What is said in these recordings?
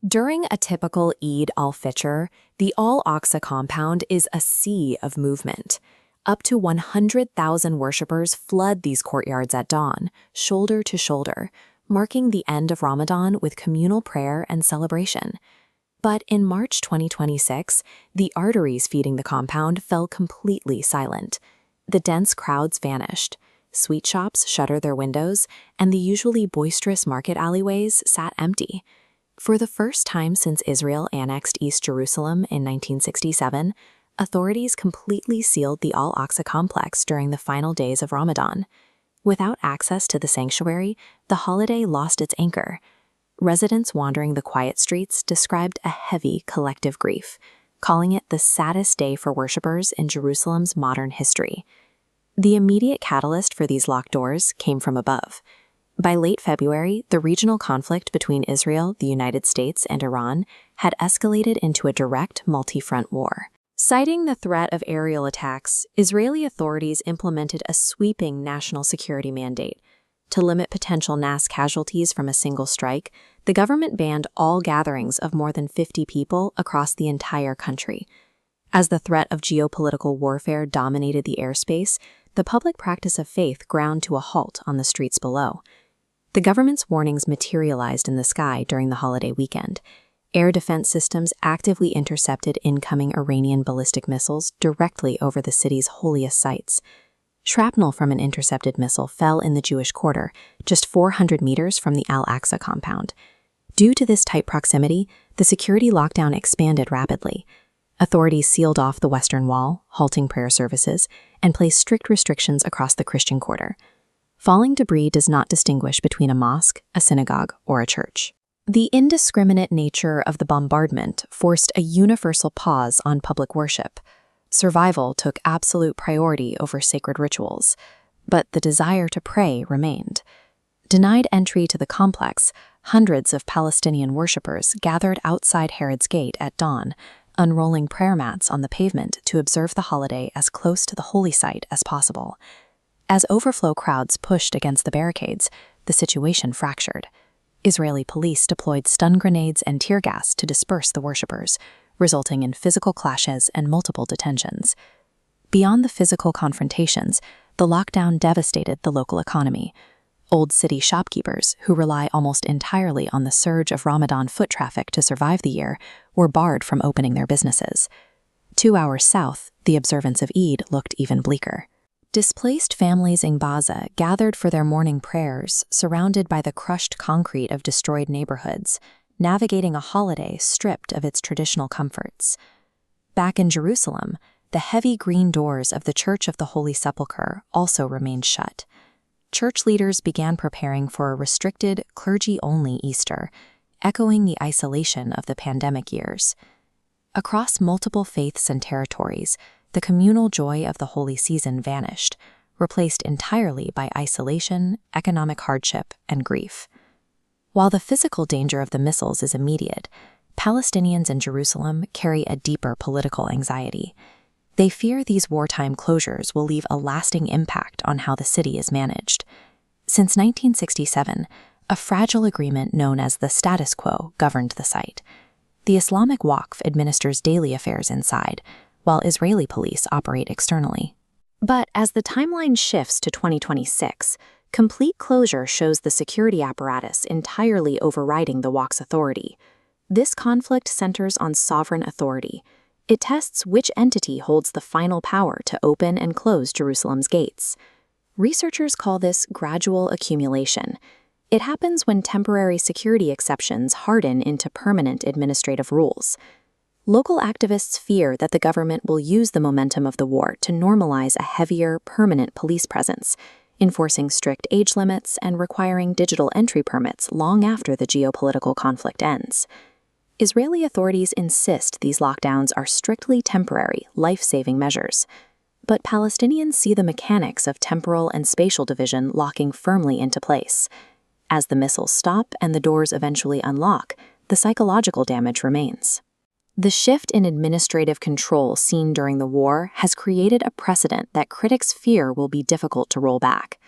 During a typical Eid al-Fitr, the Al-Aqsa compound is a sea of movement. Up to 100,000 worshippers flood these courtyards at dawn, shoulder to shoulder, marking the end of Ramadan with communal prayer and celebration. But in March 2026, the arteries feeding the compound fell completely silent. The dense crowds vanished. Sweet shops shuttered their windows, and the usually boisterous market alleyways sat empty. For the first time since Israel annexed East Jerusalem in 1967, authorities completely sealed the Al-Aqsa complex during the final days of Ramadan. Without access to the sanctuary, the holiday lost its anchor. Residents wandering the quiet streets described a heavy collective grief, calling it the saddest day for worshippers in Jerusalem's modern history. The immediate catalyst for these locked doors came from above. By late February, the regional conflict between Israel, the United States, and Iran had escalated into a direct multi-front war. Citing the threat of aerial attacks, Israeli authorities implemented a sweeping national security mandate. To limit potential mass casualties from a single strike, the government banned all gatherings of more than 50 people across the entire country. As the threat of geopolitical warfare dominated the airspace, the public practice of faith ground to a halt on the streets below. The government's warnings materialized in the sky during the holiday weekend. Air defense systems actively intercepted incoming Iranian ballistic missiles directly over the city's holiest sites. Shrapnel from an intercepted missile fell in the Jewish quarter, just 400 meters from the Al-Aqsa compound. Due to this tight proximity, the security lockdown expanded rapidly. Authorities sealed off the Western Wall, halting prayer services, and placed strict restrictions across the Christian quarter. Falling debris does not distinguish between a mosque, a synagogue, or a church. The indiscriminate nature of the bombardment forced a universal pause on public worship. Survival took absolute priority over sacred rituals, but the desire to pray remained. Denied entry to the complex, hundreds of Palestinian worshippers gathered outside Herod's Gate at dawn, unrolling prayer mats on the pavement to observe the holiday as close to the holy site as possible. As overflow crowds pushed against the barricades, the situation fractured. Israeli police deployed stun grenades and tear gas to disperse the worshippers, resulting in physical clashes and multiple detentions. Beyond the physical confrontations, the lockdown devastated the local economy. Old city shopkeepers, who rely almost entirely on the surge of Ramadan foot traffic to survive the year, were barred from opening their businesses. 2 hours south, the observance of Eid looked even bleaker. Displaced families in Gaza gathered for their morning prayers, surrounded by the crushed concrete of destroyed neighborhoods, navigating a holiday stripped of its traditional comforts. Back in Jerusalem, the heavy green doors of the Church of the Holy Sepulchre also remained shut. Church leaders began preparing for a restricted, clergy-only Easter, echoing the isolation of the pandemic years. Across multiple faiths and territories, the communal joy of the holy season vanished, replaced entirely by isolation, economic hardship, and grief. While the physical danger of the missiles is immediate, Palestinians in Jerusalem carry a deeper political anxiety. They fear these wartime closures will leave a lasting impact on how the city is managed. Since 1967, a fragile agreement known as the status quo governed the site. The Islamic Waqf administers daily affairs inside, while Israeli police operate externally. But as the timeline shifts to 2026, complete closure shows the security apparatus entirely overriding the Waqf's authority. This conflict centers on sovereign authority. It tests which entity holds the final power to open and close Jerusalem's gates. Researchers call this gradual accumulation. It happens when temporary security exceptions harden into permanent administrative rules. Local activists fear that the government will use the momentum of the war to normalize a heavier, permanent police presence, enforcing strict age limits and requiring digital entry permits long after the geopolitical conflict ends. Israeli authorities insist these lockdowns are strictly temporary, life-saving measures. But Palestinians see the mechanics of temporal and spatial division locking firmly into place. As the missiles stop and the doors eventually unlock, the psychological damage remains. The shift in administrative control seen during the war has created a precedent that critics fear will be difficult to roll back.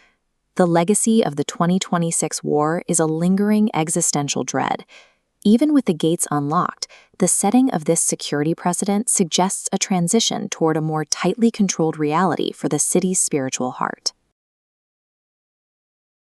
The legacy of the 2026 war is a lingering existential dread. Even with the gates unlocked, the setting of this security precedent suggests a transition toward a more tightly controlled reality for the city's spiritual heart.